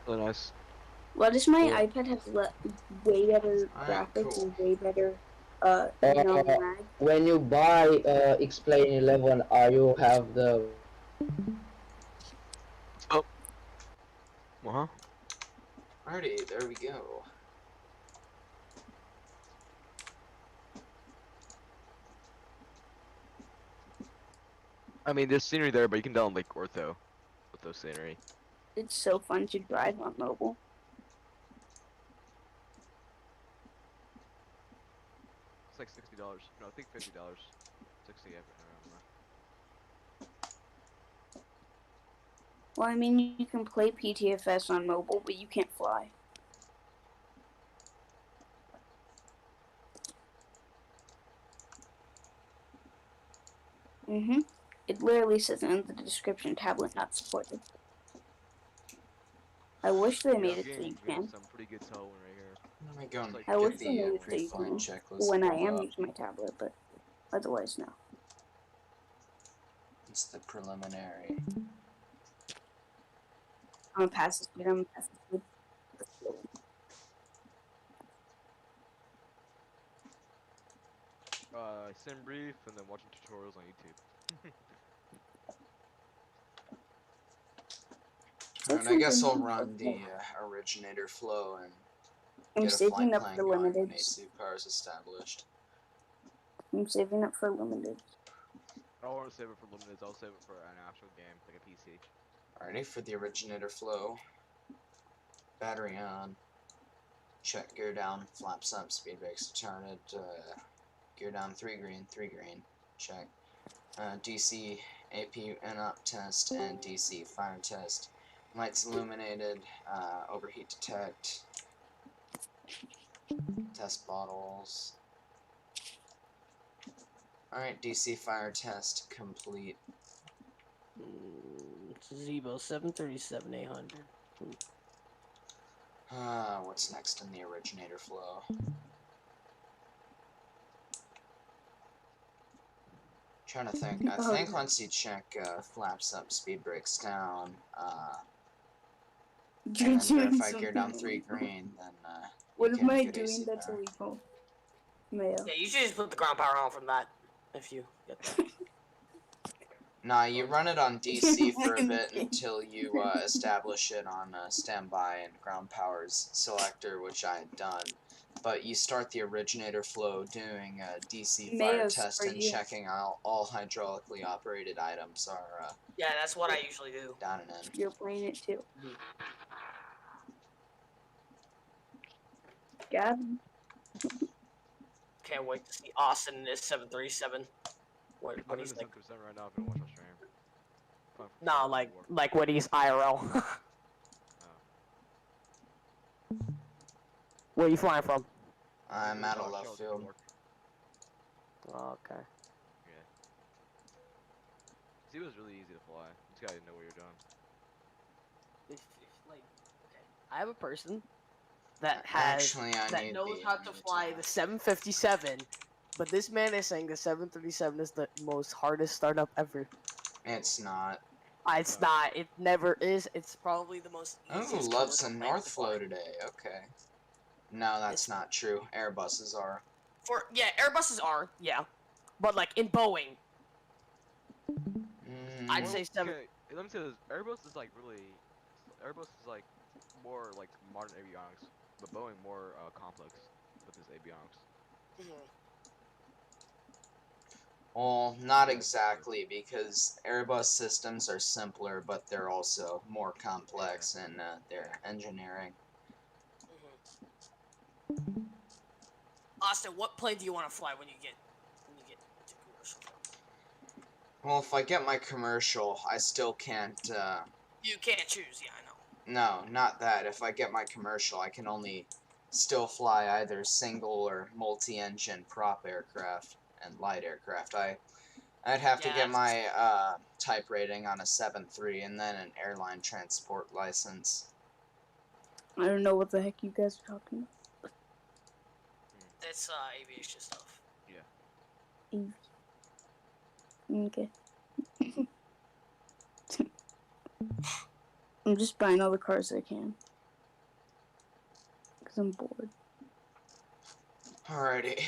Really nice. Well, just my Cool. iPad has way better Alright, graphics cool. and way better, Uh, lag. when you buy Explain 11, are you have the Oh. Uh-huh. Alrighty, there we go. I mean, there's scenery there, but you can download like ortho with those scenery. It's so fun to drive on mobile. It's like $60. No, I think $50. 60 around there. Well, I mean, you can play PTFS on mobile, but you can't fly. It literally says in the description, tablet not supported. I wish they made it so you We have can. some pretty good towing right here. Let me go and Like I wish get they the made it so you pre-flight can checklist when I pulled am up. using my tablet, but otherwise, no. It's the preliminary. I'm gonna pass this speed. I'm gonna pass this speed. Sim brief and then watching tutorials on YouTube. Alright, I guess I'll run the originator flow and I'm get a saving flight up plan for going when limited. AC power is established. I'm saving up for limited. I don't want to save it for limited. I'll save it for an actual game, like a PC. Alrighty, for the originator flow. Battery on. Check gear down, flaps up, speed brakes started. Gear down 3 green, 3 green. Check. DC AP and up test and DC fire test. Lights illuminated, overheat detect. Test bottles. Alright, DC fire test complete. It's Zibo 737-800. What's next in the originator flow? Trying to think. I think once you check flaps up, speed brakes down, and then verify gear down 3 green, then What am I get doing AC that's power. illegal? Mayo. Yeah, you should just put the ground power on from that, if you get that. Nah, you run it on DC for a bit until you establish it on standby and ground powers selector, which I had done. But you start the originator flow doing a DC fire Mayo's test for and you. checking all hydraulically operated items are Yeah, that's what I usually do. down and in. You're playing it too. Gavin. Can't wait to see Austin in his 737. When I'm in he's the like, 10% right now if you don't watch my stream. nah, like when he's IRL. Where are you flying from? I'm out of left field. Oh, okay. Yeah. See, it was really easy to fly. You just gotta know where you're doing. Like, okay, I have a person that knows how to fly the 757, but this man is saying the 737 is the most hardest startup ever. It's not. It's not. It never is. It's probably the most easiest. Oh, loves a North flow today. Okay. No, that's not true. Airbuses are. Airbuses are, yeah, but like in Boeing, I'd say seven. Okay, let me say this. Airbus is like more like modern avionics, but Boeing more complex with this avionics. Well, not exactly, because Airbus systems are simpler, but they're also more complex in their engineering. Austin, what plane do you want to fly when you get to commercial? Well, if I get my commercial, I still can't. You can't choose. Yeah, I know. No, not that. If I get my commercial, I can only still fly either single or multi-engine prop aircraft and light aircraft. I'd have to get my type rating on a 7.3 and then an airline transport license. I don't know what the heck you guys are talking about. That's aviation stuff. Yeah. Okay. I'm just buying all the cars I can. Because I'm bored. Alrighty,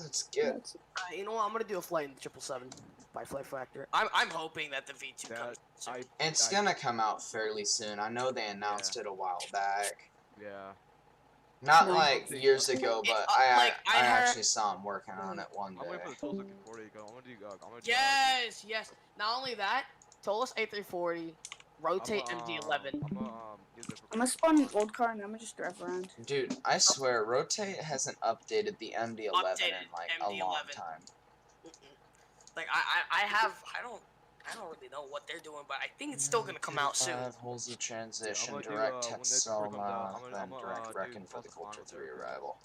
let's get. You know what? I'm gonna do a flight in the 777 by Flight Factor. I'm hoping that the V2 comes soon. It's gonna come out fairly soon. I know they announced it a while back. Yeah. Not No. like years ago, but I actually saw him working on it one day. I'm waiting for the Tulsa 40 to go. I'm gonna do. Yes, yes. Not only that, Tulsa A340, rotate MD-11. I'm gonna spawn an old car and I'm gonna just drive around. Dude, I swear, Rotate hasn't updated the MD-11 in like a long time. Like I don't really know what they're doing, but I think it's still gonna come out soon. Holds the transition, direct Texoma, then direct Reckon for the Culture 3 arrival.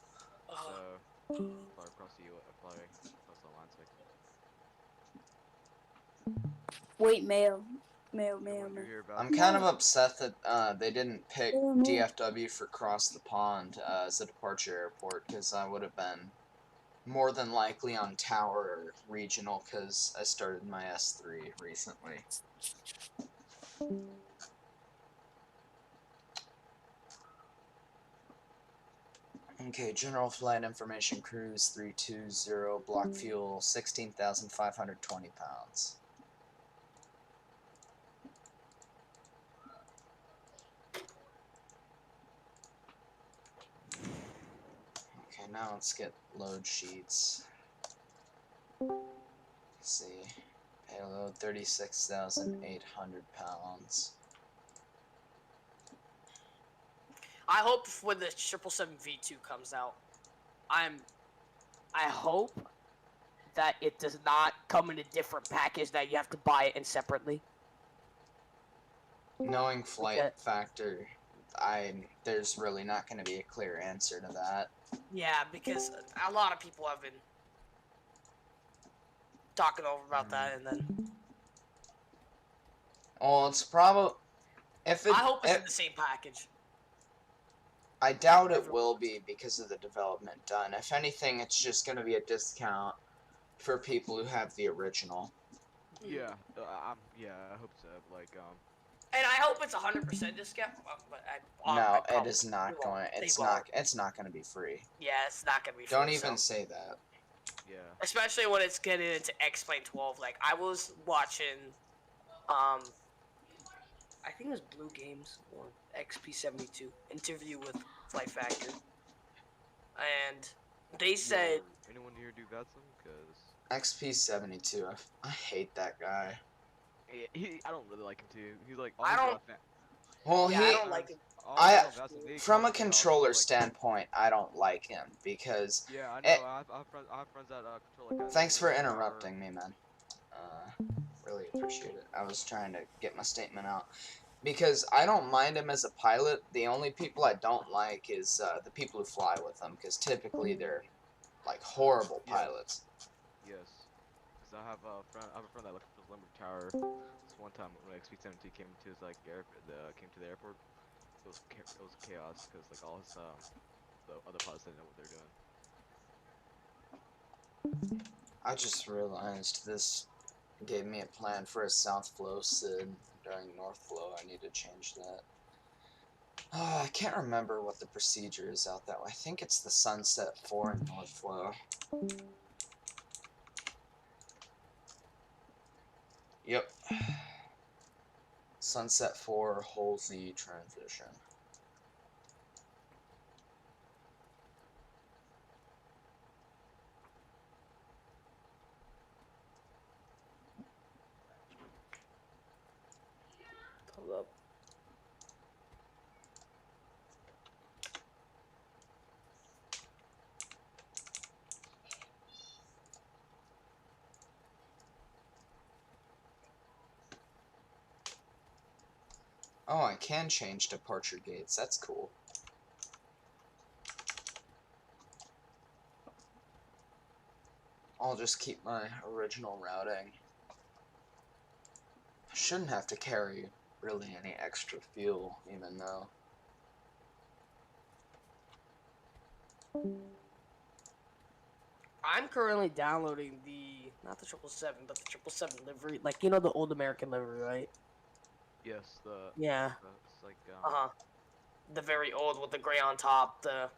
Fly across the Atlantic. Wait, mail. I'm kind of upset that they didn't pick DFW for Cross the Pond as a departure airport, because I would have been more than likely on Tower Regional, because I started my S3 recently. Okay, general flight information, cruise 320, block fuel 16,520 pounds. Okay, now let's get load sheets. Let's see. Payload 36,800 pounds. I hope when the 777 V2 comes out, I hope that it does not come in a different package that you have to buy it in separately. Knowing Flight Factor, there's really not going to be a clear answer to that. Yeah, because a lot of people have been talking over about that, and then. Well, it's probably I hope it's in the same package. I doubt it will be because of the development done. If anything, it's just going to be a discount for people who have the original. Yeah, yeah, I hope so. Like, And I hope it's 100% discount. But no, it is not going. It's not going to be free. Yeah, it's not going to be free. Don't even say that. Yeah. Especially when it's getting into X-Plane 12. Like, I was watching, I think it was Blue Games or XP72 interview with Flight Factor, and they said. Anyone here do VATSIM? Because XP72, I hate that guy. I don't really like him too. He's like. I don't. Well, yeah, I don't like him. From a controller standpoint, I don't like him because. Yeah, I know. I have friends that control. Thanks for interrupting me, man. Really appreciate it. I was trying to get my statement out. Because I don't mind him as a pilot. The only people I don't like is the people who fly with him. Because typically they're like horrible pilots. Yes. Because I have a friend that looked at the Limber Tower. This one time when XP-72 came to his came to the airport, it was chaos because like all his the other pilots didn't know what they're doing. I just realized this gave me a plan for a South Flow SID during North Flow. I need to change that. I can't remember what the procedure is out that way. I think it's the Sunset 4 in North Flow. Yep. Sunset 4 holds the transition. Hold up. Oh, I can change departure gates. That's cool. I'll just keep my original routing. I shouldn't have to carry really any extra fuel, even though. I'm currently downloading not the 777, but the 777 livery. Like, you know the old American livery, right? Yes, Yeah. it's like Uh-huh. The very old with the gray on top, the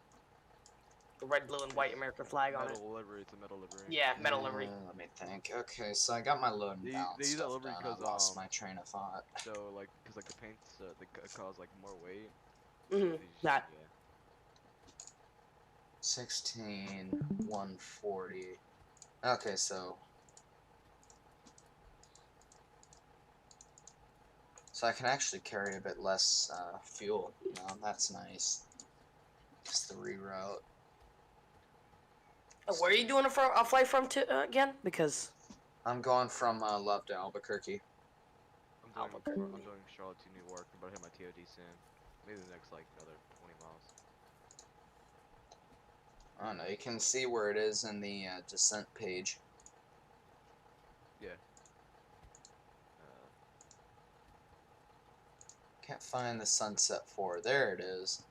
red, blue, and white it's American flag on it. metal livery. It's a metal livery. Yeah, metal livery. Let me think. Okay, so I got my load and They balance use that stuff livery done. because I lost my train of thought. so like because like the paints cause like more weight. So Mm-hmm. they just, That. yeah. 16, 140. Okay, so I can actually carry a bit less fuel. That's nice. Just the reroute. Where are you doing a flight from to again? Because I'm going from Love to Albuquerque. Albuquerque. I'm doing Charlotte to Newark. I'm about to hit my TOD soon. Maybe the next like another 20 miles. I don't know. You can see where it is in the descent page. Yeah. Can't find the Sunset 4. There it is.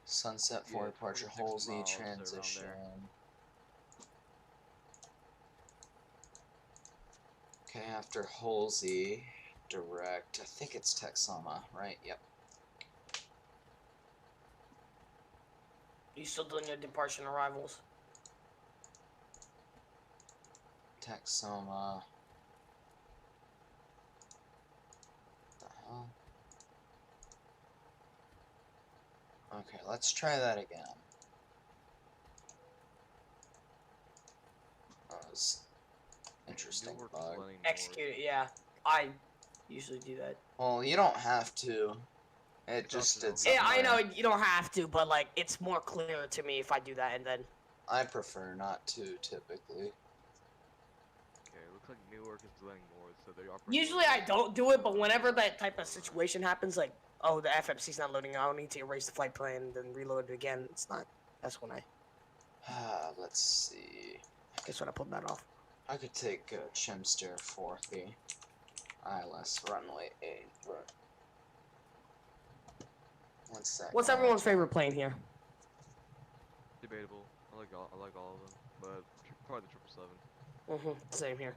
Sunset 4 Yeah, departure, 26 Halsey miles, so around transition. there. Okay, after Halsey, direct. I think it's Texoma, right? Yep. You still doing your departure and arrivals? Texoma. What the hell? Okay, let's try that again. That was interesting Newark bug. is letting Execute it. Yeah, I usually do that. Well, you don't have to. It It's just optional. did something. Yeah, I know there. you don't have to, but like it's more clear to me if I do that and then. I prefer not to, typically. Okay, looks like Newark is letting north, so they're operating. Usually I don't do it, but whenever that type of situation happens, like oh the FMC's not loading, I don't need to erase the flight plan and then reload it again. It's not. That's when I. Let's see. Guess when I pulled that off. I could take Chimster 40. ILS runway 8. But what's that? What's everyone's favorite plane here? Debatable. I like all of them, but probably the 777. Same here.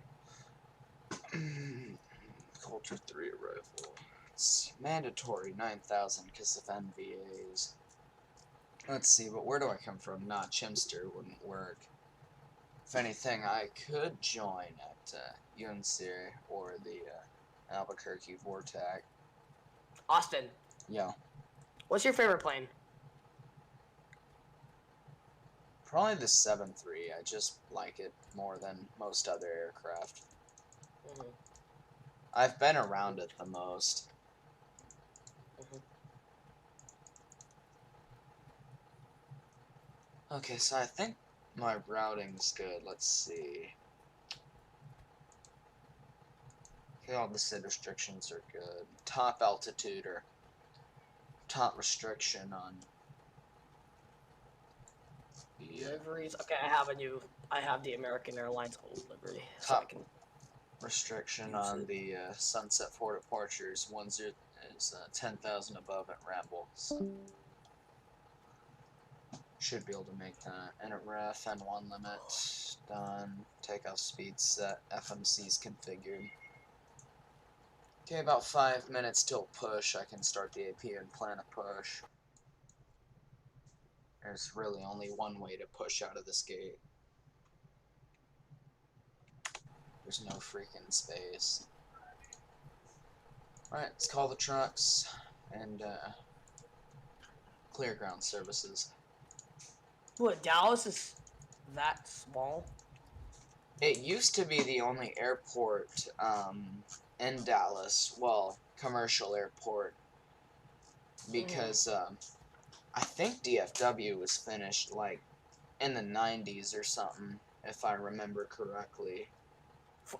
Culture 3 arrival. It's mandatory 9,000 because of NVAs. Let's see, but where do I come from? Nah, Chimster wouldn't work. If anything, I could join at Unsir or the Albuquerque Vortac. Austin, Yeah. what's your favorite plane? Probably the 7-3. I just like it more than most other aircraft. I've been around it the most. Okay, so I think my routing's good. Let's see. Okay, all the SID restrictions are good. Top altitude or top restriction on Liveries. Okay, I have the American Airlines old livery, so Top. I can. restriction on the Sunset 4 departures. 10 is 10,000 above at Ramble. So should be able to make that. NRF N1 limit done. Takeoff speed set. FMC's configured. Okay, about 5 minutes till push. I can start the AP and plan a push. There's really only one way to push out of this gate. There's no freaking space. Alright, let's call the trucks and clear ground services. What, Dallas is that small? It used to be the only airport in Dallas, well, commercial airport, because I think DFW was finished like in the 90s or something, if I remember correctly.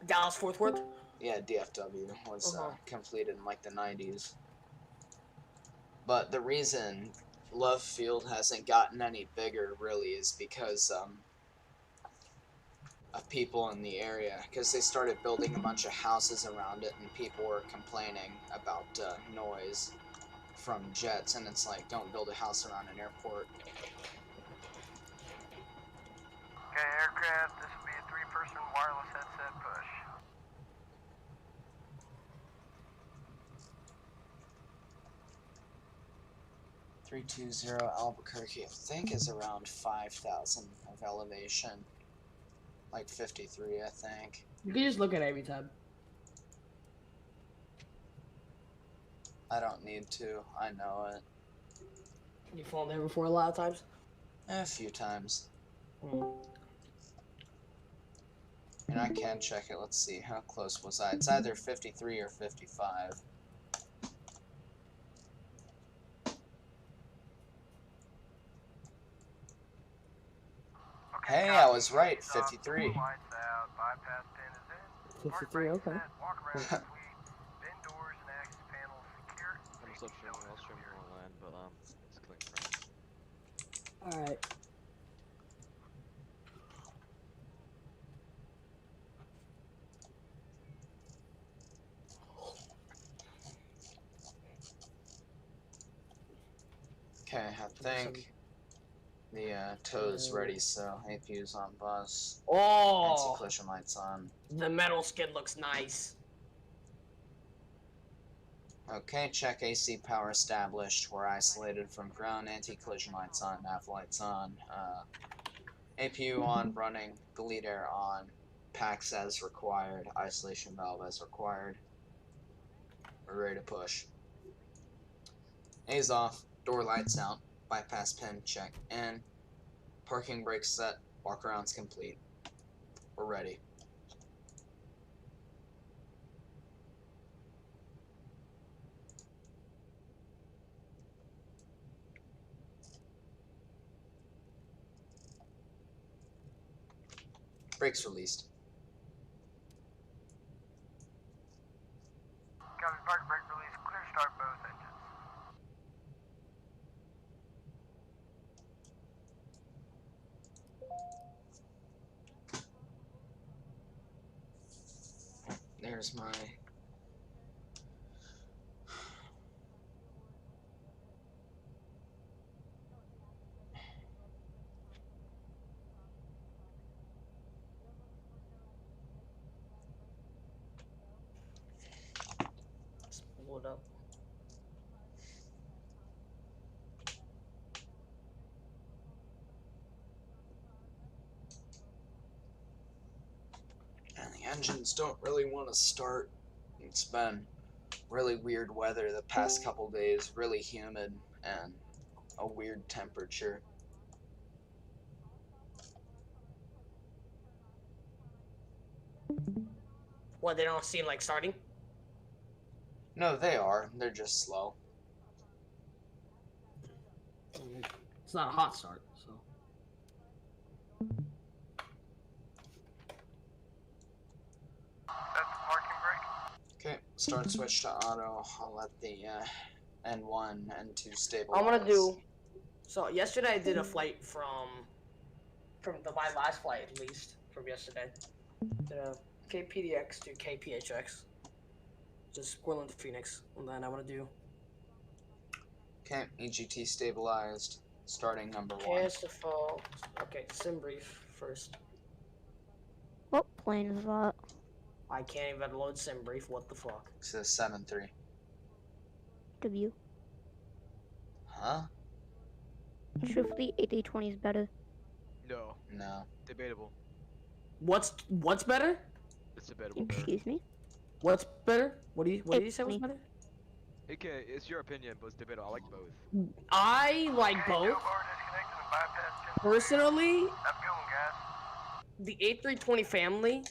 Dallas Fort Worth? Yeah, DFW was completed in like the 90s. But the reason Love Field hasn't gotten any bigger really is because of people in the area, because they started building a bunch of houses around it and people were complaining about noise from jets, and it's like, don't build a house around an airport. Okay, aircraft, this will be a 3-person wireless headset push. 320 Albuquerque, I think, is around 5,000 of elevation. Like 53, I think. You can just look at every tab. I don't need to. I know it. You've flown there before a lot of times? A few times. Hmm. And I can check it. Let's see. How close was I? It's either 53 or 55. Hey, I was right. 53. Lights out. Bypass pin is in. Park 53, brake okay. set. Walk around the suite. Bin doors and access panels secure. I'm still streaming. I'll stream more on land, but it's killing friends. Alright. Okay, I think the tow's ready, so APU's on bus. Oh! Anti-collision lights on. The metal skin looks nice. Okay, check AC power established. We're isolated from ground. Anti-collision lights on. Nav lights on. APU on, running. Bleed air on. Packs as required. Isolation valve as required. We're ready to push. A's off. Door lights out. Bypass pin check in. Parking brake set. Walk around's complete. We're ready. Brakes released. Copy, park brake release. Clear start both engines. There's my... Let's pull it up. And the engines don't really want to start. It's been really weird weather the past couple days, really humid and a weird temperature. What, they don't seem like starting? No, they are. They're just slow. It's not a hot start, so. That's the parking brake. Okay, start switch to auto. I'll let the N1, N2 stabilize. I'm gonna do. So yesterday I did a flight from my last flight at least from yesterday. Did a KPDX to KPHX, just Portland to Phoenix, and then I want to do Okay, EGT stabilized. Starting number 1. KSFO. Okay, sim brief first. What plane is that? I can't even load sim brief. What the fuck? Says 7-3. W. Huh? Truthfully, A320 is better. No, No. debatable. What's better? It's debatable. Better. Excuse me? What's better? What did you say was better? Okay, it's your opinion, but it's debatable. I like both. I like Okay, both. Joe bar disconnected and bypass pin. Personally, Have a good one, guys. the A320 family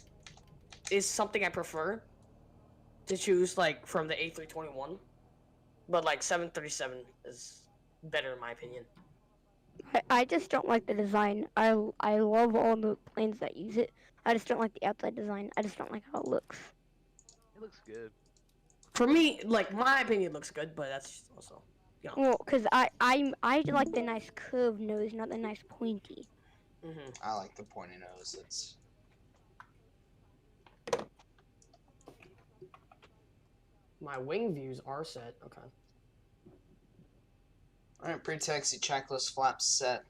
is something I prefer to choose, like, from the A321. But, like, 737 is better in my opinion. I just don't like the design. I love all the planes that use it. I just don't like the outside design. I just don't like how it looks. It looks good. For me, like, my opinion looks good, but that's also, you know. Well, cause I like the nice curved nose, not the nice pointy. I like the pointy nose. It's... My wing views are set. Okay. Alright, pre-taxi checklist, flaps set,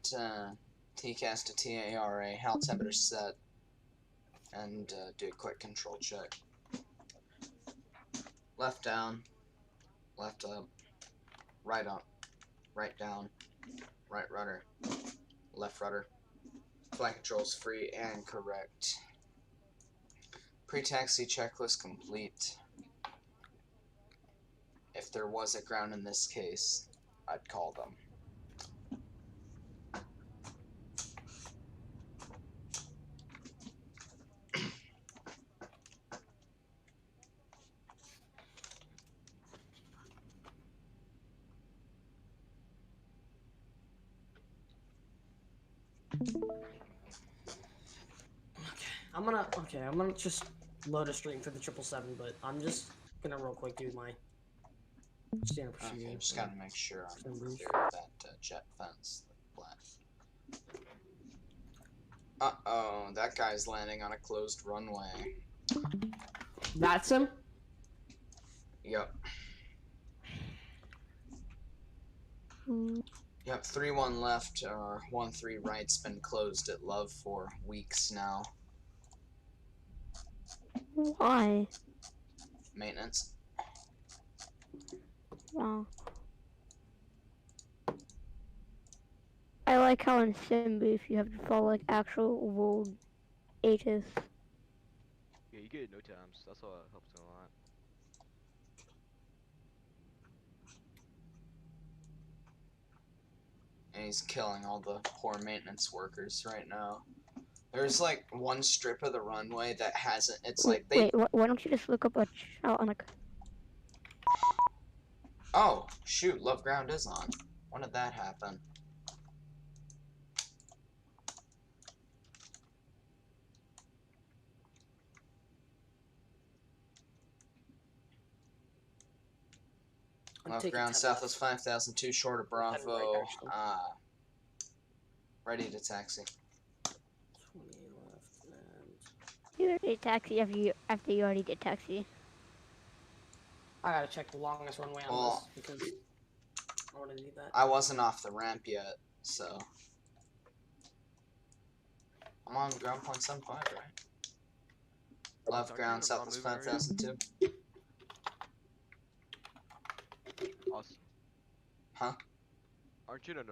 TCAS to TARA, HAL temperature set, and do a quick control check. Left down, left up, right up. right down, right rudder, left rudder. Flight controls free and correct. Pre-taxi checklist complete. If there was a ground in this case, I'd call them. I'm gonna just load a stream for the 777, but I'm just gonna real quick do my standard procedure. Okay, just gotta make sure I'm Numbers. clear of that jet fence. Uh-oh, that guy's landing on a closed runway. That's him? Yep. Mm, Yep, 3-1 left, or 1-3 right's been closed at Love for weeks now. Why? Maintenance. Wow. I like how in Simba, if you have to follow like actual road H's. Yeah, you get it no times. That's all that helps a lot. And he's killing all the poor maintenance workers right now. There's like one strip of the runway that hasn't. It's like they. Wait, why don't you just look up a on like? Oh shoot! Love ground is on. When did that happen? I'm Love taking ground 10 southwest left. 5002 short of 10 right, Bravo. actually. Ready to taxi. 20 left and You did taxi after you already did taxi. I gotta check the longest runway on Well, this because I wanna need that. I wasn't off the ramp yet, so I'm on ground point 75, right? Love Aren't you ground in a southwest non-moving area? 5002. Awesome. Huh? Aren't you in a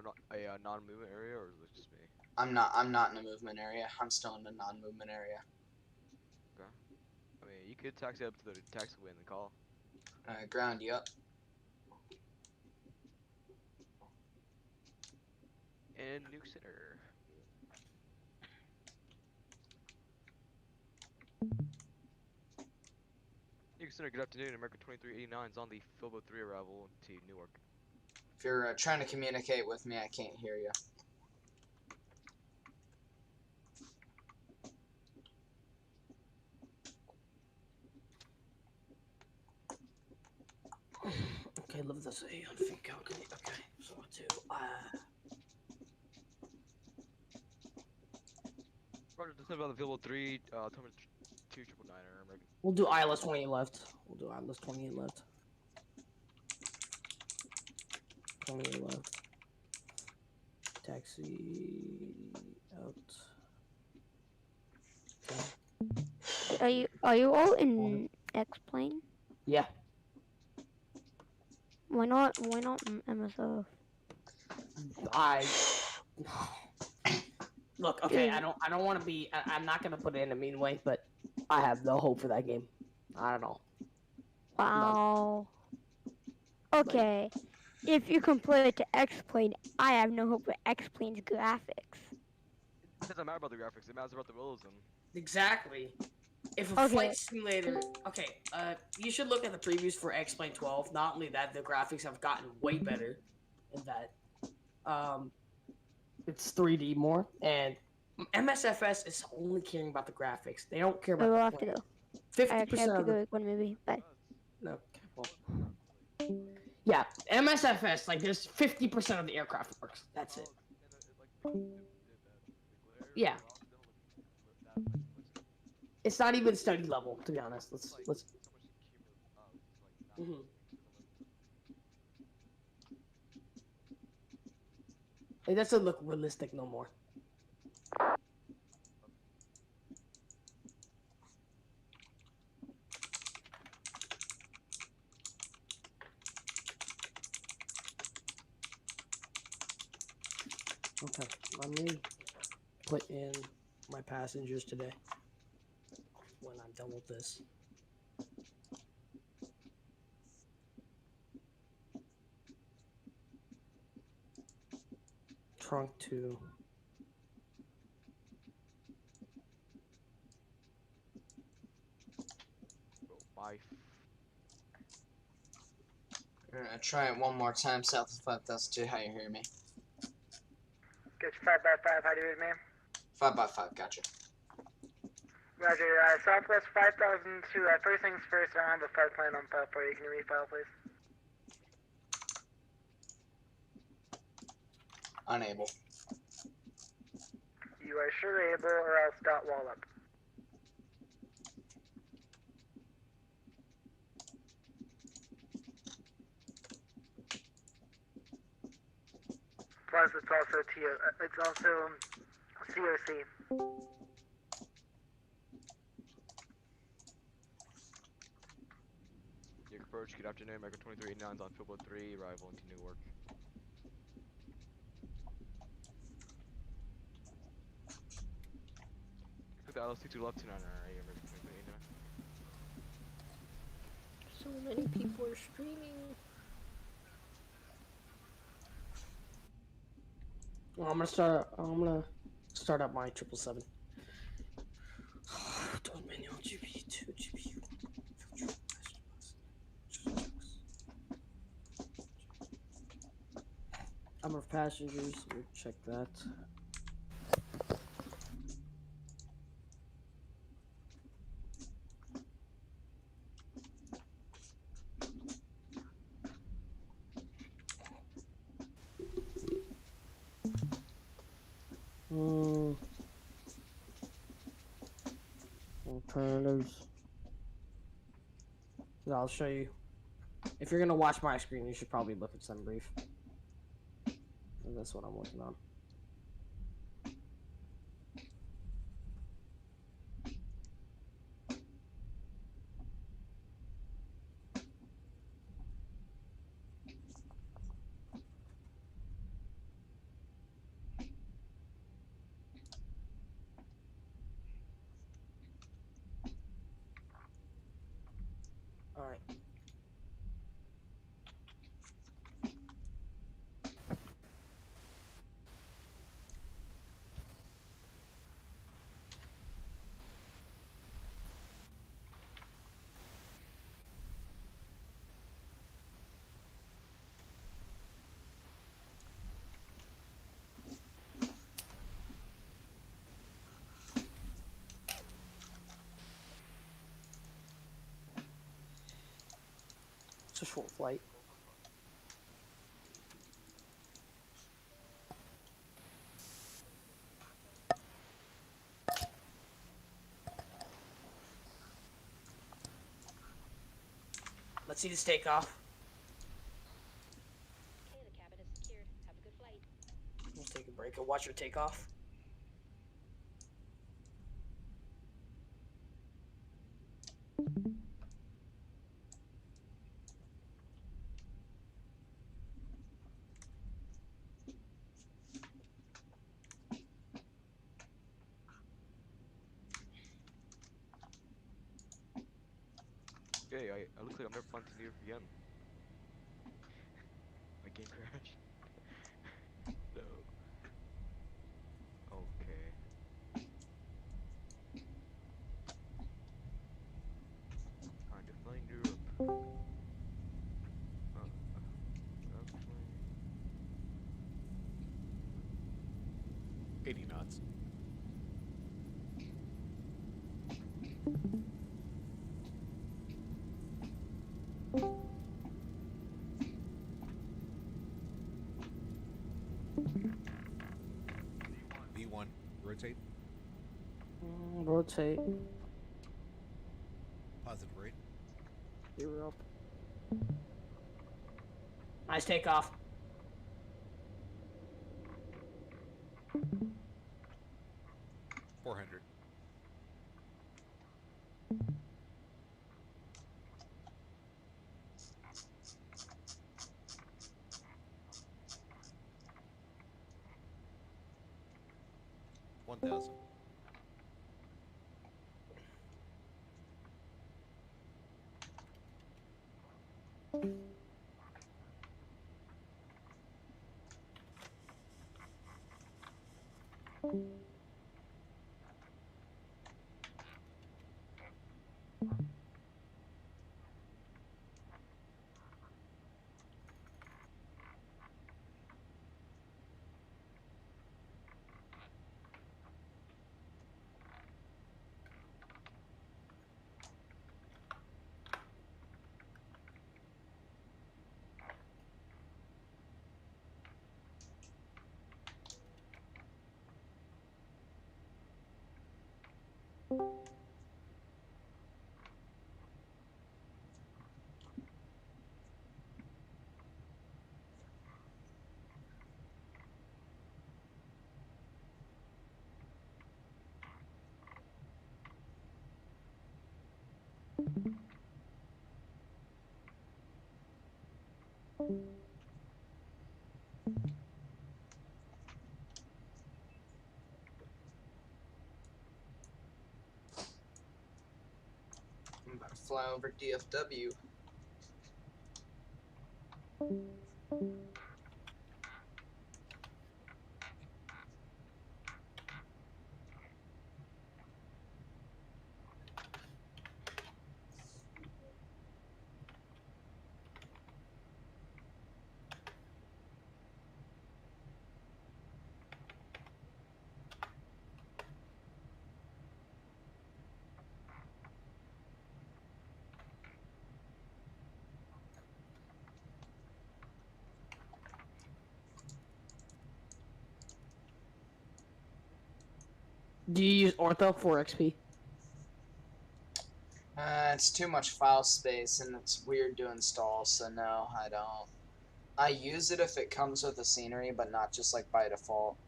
non-movement area, or is it just me? I'm not in a movement area. I'm still in a non-movement area. Okay. I mean, you could taxi up to the taxiway and then call. Ground you up. And Nuke Center. Nuke Center, good afternoon. American 2389 is on the Philbo 3 arrival to Newark. If you're trying to communicate with me, I can't hear you. Okay, love this A on fin calculate. Okay, so what to Roger, just about the Philbo 3, tell me 2999 American. we'll do ILS 28 left. We'll do ILS 28 left. 28 left. Taxi out. Okay. Are you all in X plane? Yeah. Why not MSF? Look, okay, I don't want to be. I'm not gonna put it in a mean way, but I have no hope for that game. I don't know. Wow. Okay. If you compare it to X-Plane, I have no hope for X-Plane's graphics. It doesn't matter about the graphics, it matters about the realism. Exactly. If a Okay. flight simulator, okay, you should look at the previews for X-Plane 12. Not only that, the graphics have gotten way better in that. It's 3D more, and MSFS is only caring about the graphics. They don't care I will about have the to plane. go. I actually 50% have to of the go one movie. Bye. no. Well, yeah, MSFS like there's 50% of the aircraft works. That's it. Yeah. It's not even study level, to be honest. Let's. Mhm. It doesn't look realistic no more. Okay, let me put in my passengers today when I'm done with this. Trunk to Bye. We're gonna try it one more time, south of 5002. How you hear me? Get you 5 by 5. How do you read, ma'am? 5 by 5. Gotcha. Roger. Southwest 5002. First things first. I don't have a flight plan on file for you. Can you refile, please? Unable. You are sure able, or else dot wall up. Plus, it's also it's also COC. Your approach, good afternoon. American 2389's on Field 3, arrival into Newark. Click the LC to left 29, alright, American 2389. so many people are streaming. Well, I'm gonna start up my 777. Don't manual GPU2 GPU. Number of passengers. We'll check that. Alternatives. Yeah, I'll show you. If you're gonna watch my screen, you should probably look at some brief. And that's what I'm working on. All right. It's a short flight. Let's see this takeoff. Okay, the cabin is secured. Have a good flight. Let's take a break and watch your takeoff. Okay, I look like I've never flown to New York again. My game crashed. No. Okay. Time to fly Europe. Okay. 80 knots. V1, rotate. Rotate. Positive rate. You're up. Nice takeoff. $400. 1,000. I'm about to fly over DFW. Do you use Ortho for XP? It's too much file space and it's weird to install, so no, I don't. I use it if it comes with the scenery, but not just like by default.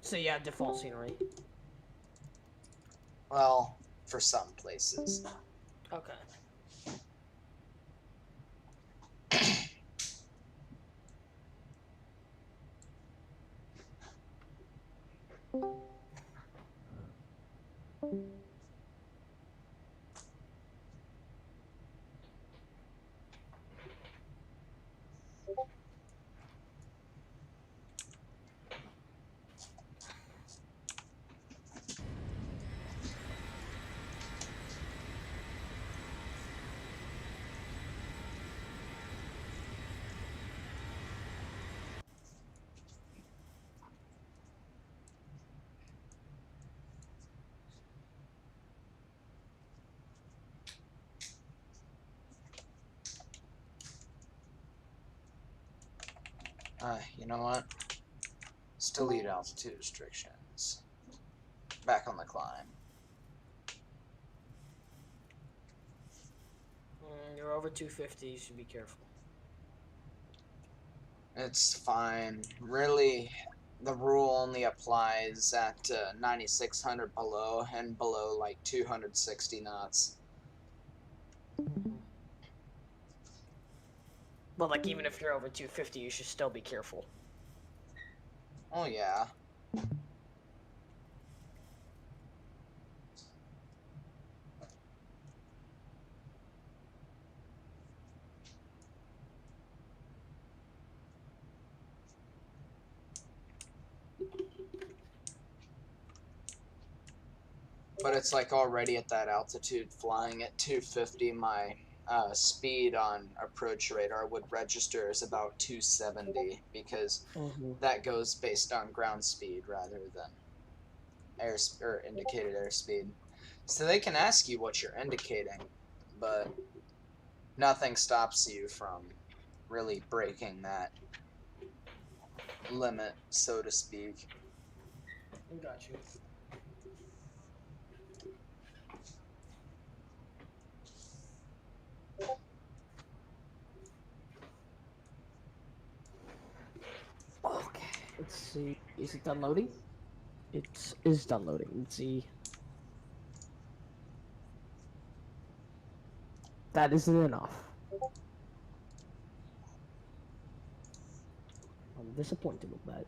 So yeah, default scenery. Well, for some places. Okay. You know what? Still delete altitude restrictions. Back on the climb. You're over 250, you should be careful. It's fine. Really, the rule only applies at 9,600 below and below like 260 knots. But like even if you're over 250, you should still be careful. Oh yeah. But it's like already at that altitude, flying at 250, my speed on approach radar would register as about 270 because that goes based on ground speed rather than air or indicated airspeed. So they can ask you what you're indicating, but nothing stops you from really breaking that limit, so to speak. Got you. Okay, let's see. Is it done loading? It is done loading. Let's see. That isn't enough. I'm disappointed with that.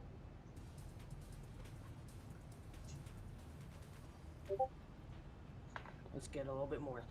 Let's get a little bit more.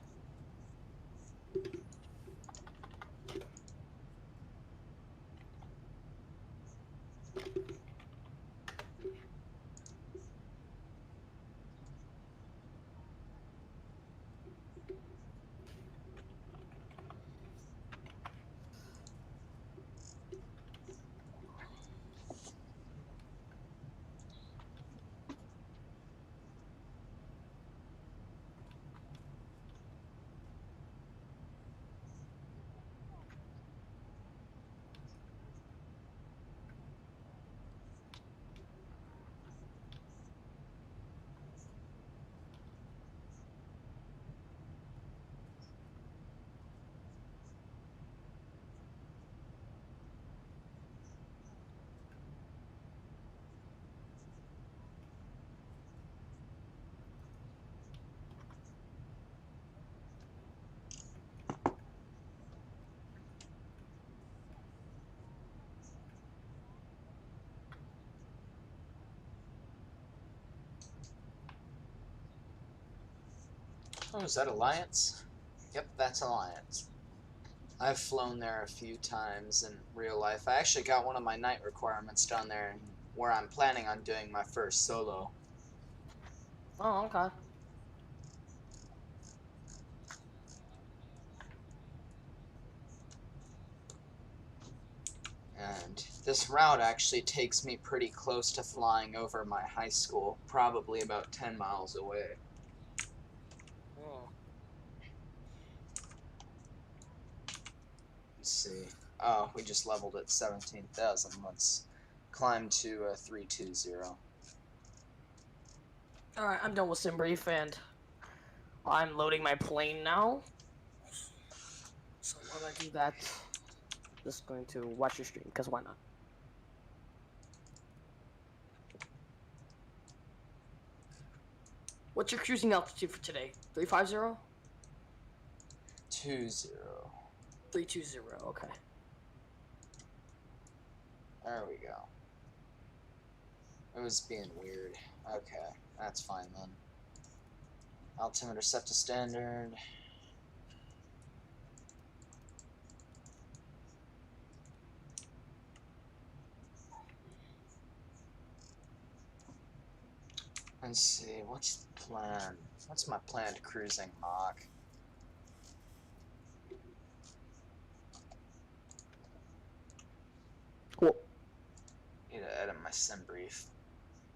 Oh, is that Alliance? Yep, that's Alliance. I've flown there a few times in real life. I actually got one of my night requirements down there where I'm planning on doing my first solo. Oh, okay. And this route actually takes me pretty close to flying over my high school, probably about 10 miles away. Oh. Let's see. Oh, we just leveled at 17,000. Let's climb to 320. Alright, I'm done with sim brief and I'm loading my plane now. So while I do that, just going to watch your stream, because why not? What's your cruising altitude for today? 350? 20. 320, okay. There we go. It was being weird. Okay, that's fine then. Altimeter set to standard. Let's see, what's the plan? What's my planned cruising Mach? Cool. Need to edit my sim brief.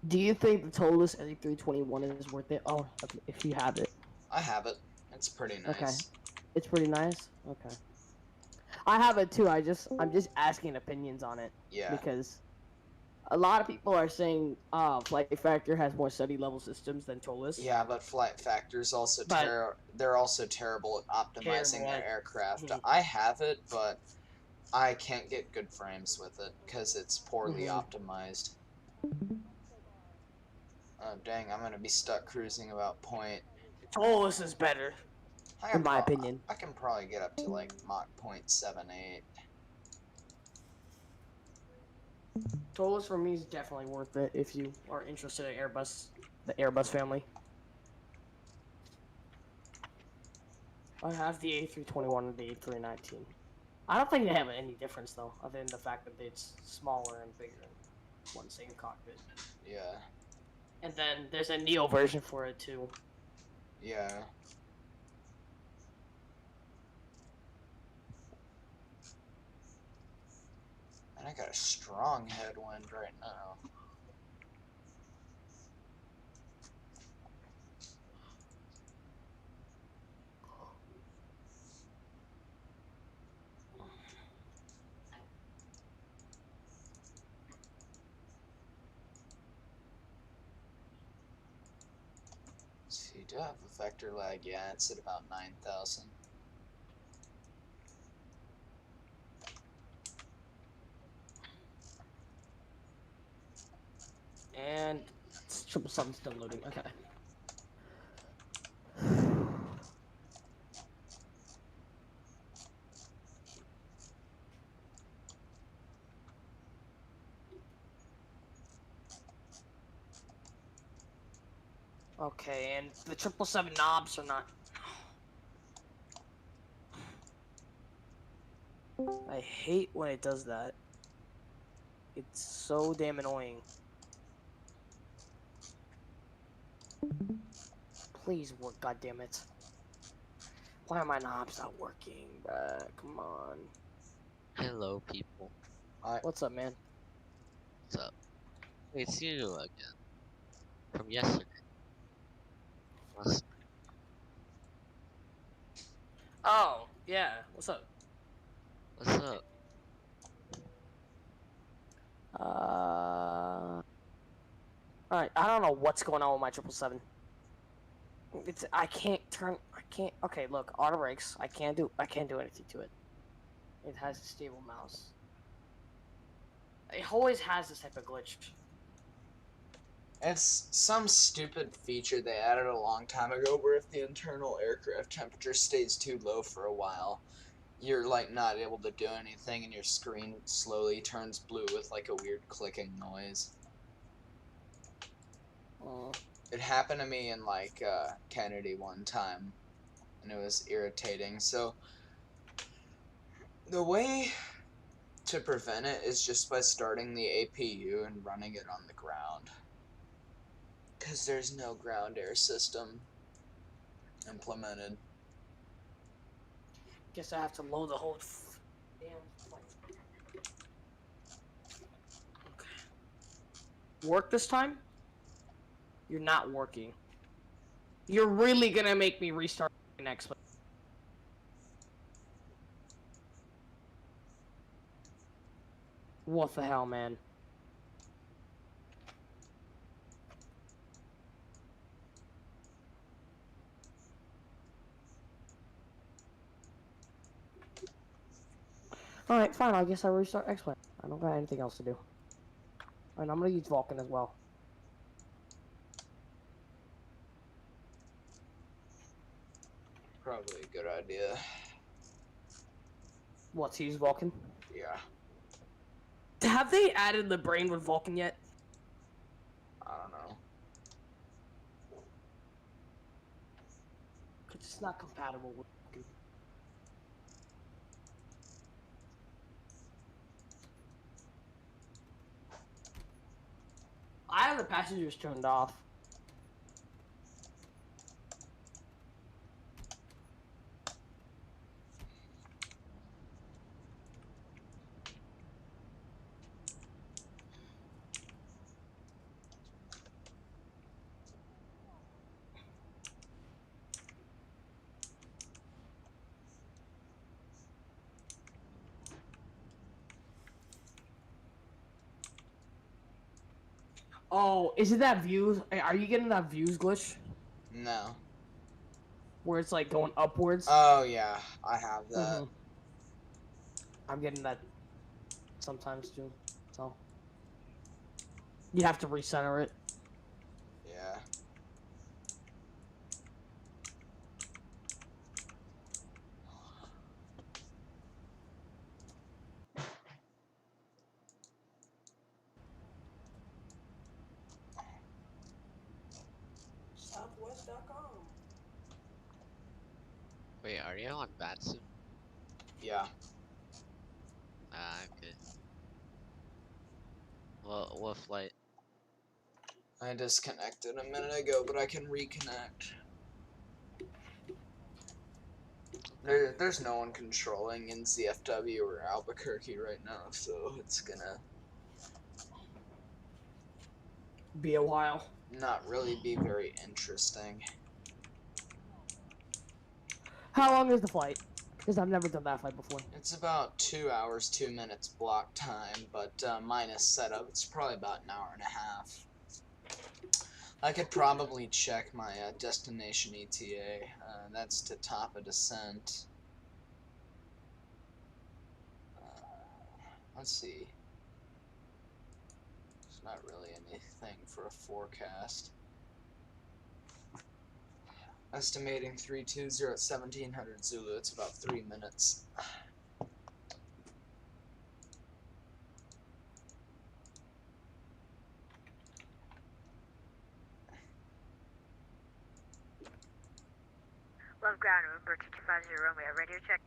Do you think the Tolus LE321 is worth it? Oh, okay, if you have it. I have it. It's pretty nice. Okay. It's pretty nice? Okay. I have it too, I'm just asking opinions on it. Yeah. Because a lot of people are saying Flight Factor has more study level systems than Tolus. Yeah, but Flight Factor's also they're also terrible at optimizing their aircraft. Mhm. I have it, but I can't get good frames with it because it's poorly optimized. Oh dang, I'm gonna be stuck cruising about point. Tolus is better, in my opinion. I can probably get up to like Mach 0.78. Tolus for me is definitely worth it if you are interested in the Airbus family. I have the A321 and the A319. I don't think they have any difference though, other than the fact that it's smaller and bigger in one same cockpit. Yeah. And then there's a Neo version for it too. Yeah. And I got a strong headwind right now. See, do I have a vector lag? Yeah, it's at about 9,000. And 777 still loading. Okay. Okay, and the 777 knobs are not. I hate when it does that. It's so damn annoying. Please work, goddammit. Why are my knobs not working, bruh? Come on. Hello, people. What's up, man? What's up? Wait, it's you again. From yesterday. Last Oh, yeah. What's up? What's up? Alright, I don't know what's going on with my 777. I can't. Okay, look, auto brakes. I can't do anything to it. It has a stable mouse. It always has this type of glitch. It's some stupid feature they added a long time ago where if the internal aircraft temperature stays too low for a while, you're like not able to do anything and your screen slowly turns blue with like a weird clicking noise. It happened to me in like Kennedy one time and it was irritating. So the way to prevent it is just by starting the APU and running it on the ground. Because there's no ground air system implemented. Guess I have to load the whole damn flight. Okay. Work this time? You're not working. You're really gonna make me restart next one. What the hell, man? Alright, fine, I guess I restart X-Plane. I don't got anything else to do. Alright, I'm gonna use Vulcan as well. Probably a good idea. What, to use Vulcan? Yeah. Have they added the brain with Vulcan yet? I don't know. Because it's not compatible with Vulcan. I have the passengers turned off. Oh, is it that views? Are you getting that views glitch? No. Where it's like going upwards? Oh yeah, I have that. I'm getting that sometimes too, so. You have to recenter it. Yeah. Southwest.com. Wait, are you on Batsu? Yeah. Ah, okay. Well, what flight? I disconnected a minute ago, but I can reconnect. There's no one controlling in ZFW or Albuquerque right now, so it's gonna Be a while. not really be very interesting. How long is the flight? Because I've never done that flight before. It's about 2 hours, 2 minutes block time, but minus setup, it's probably about an hour and a half. I could probably check my destination ETA. That's to top a descent. Let's see. There's not really anything for a forecast. Estimating 320 at 1700 Zulu. It's about 3 minutes. above ground, November 2250 runway, a radio check.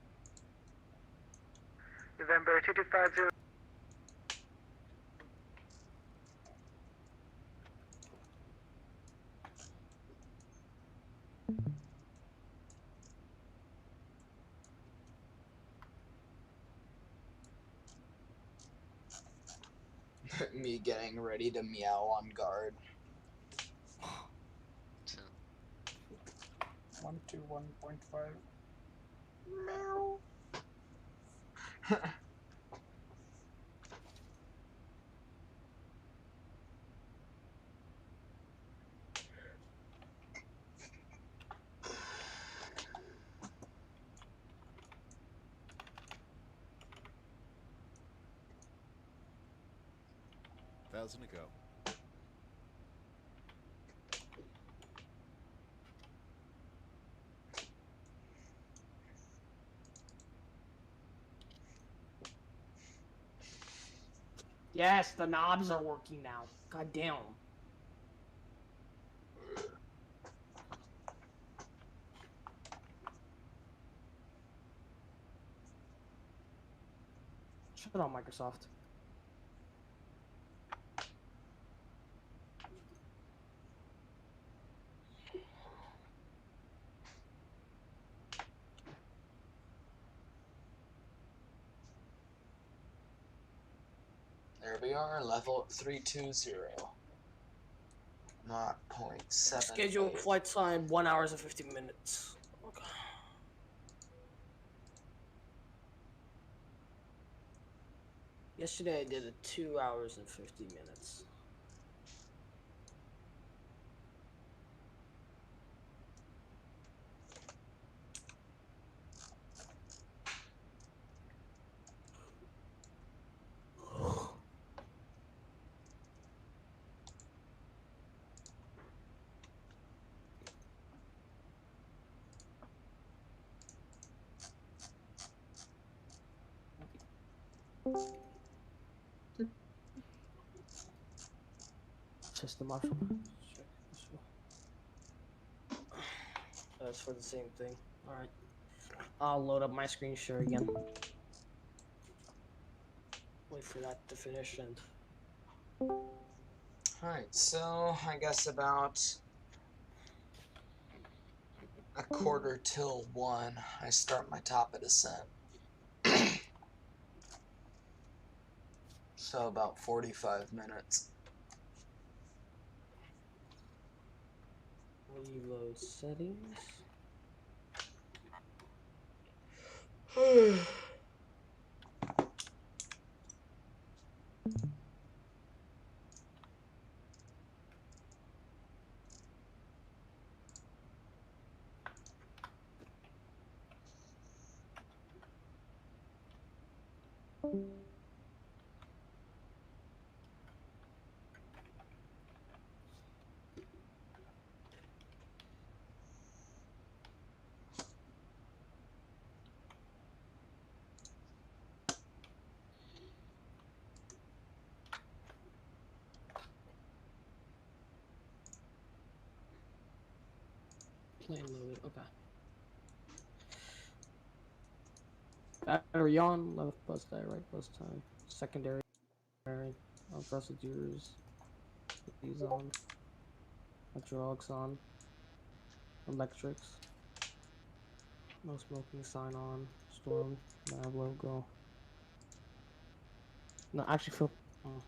November 2250. Me getting ready to meow on guard. 121.5. Meow. Thousand to go. Yes, the knobs are working now. God damn. Shut up, Microsoft. There we are, level 320. Not 0.7. Scheduled flight time 1 hour and 50 minutes. Okay. Yesterday I did a 2 hours and 50 minutes. System option. Check this one. That's for the same thing. Alright. I'll load up my screen share again. Wait for that to finish and Alright, so I guess about a quarter till 1, I start my top of descent. So about 45 minutes. reload settings. Plane loaded. Okay. Battery on. Left bus die. Right bus time. Secondary. On procedures. These on. Hydraulics on. Electrics. No smoking sign on. Storm. Nav logo. No, actually feel. Oh.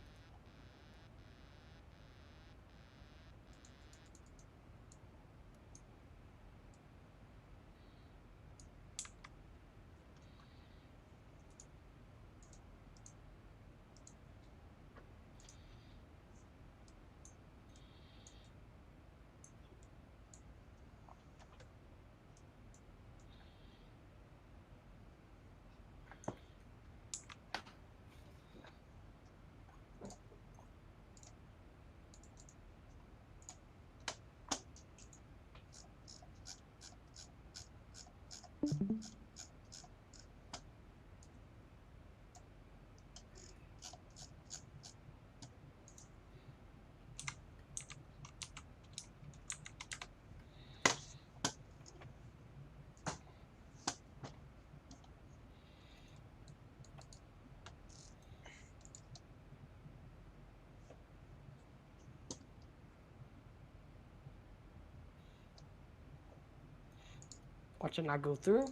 Watch it not go through.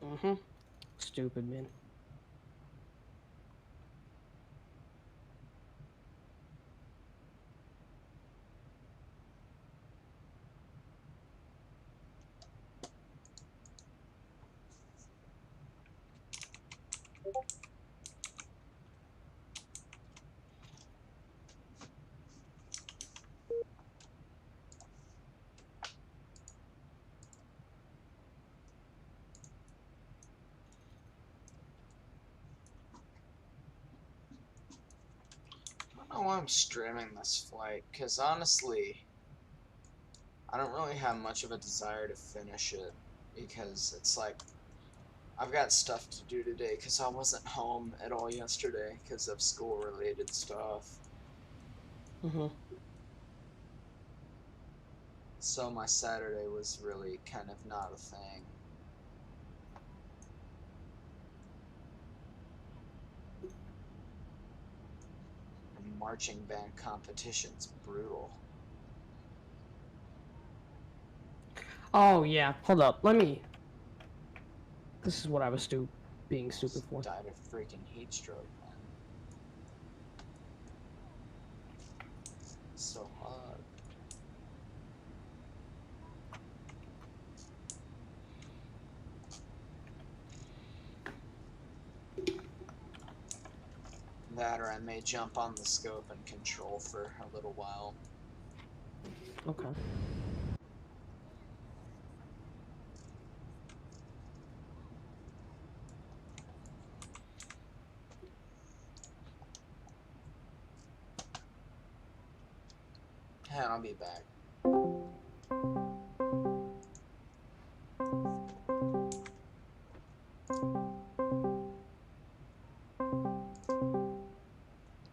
Mm-hmm. Stupid, man. I don't know why I'm streaming this flight, because honestly, I don't really have much of a desire to finish it, because it's like, I've got stuff to do today, because I wasn't home at all yesterday, because of school-related stuff. Mm-hmm. So my Saturday was really kind of not a thing. And marching band competition's brutal. Oh, yeah. Hold up. Let me... This is what I was being stupid for. Died of freaking heat stroke, man. So hard. That or I may jump on the scope and control for a little while. Okay. Yeah, I'll be back.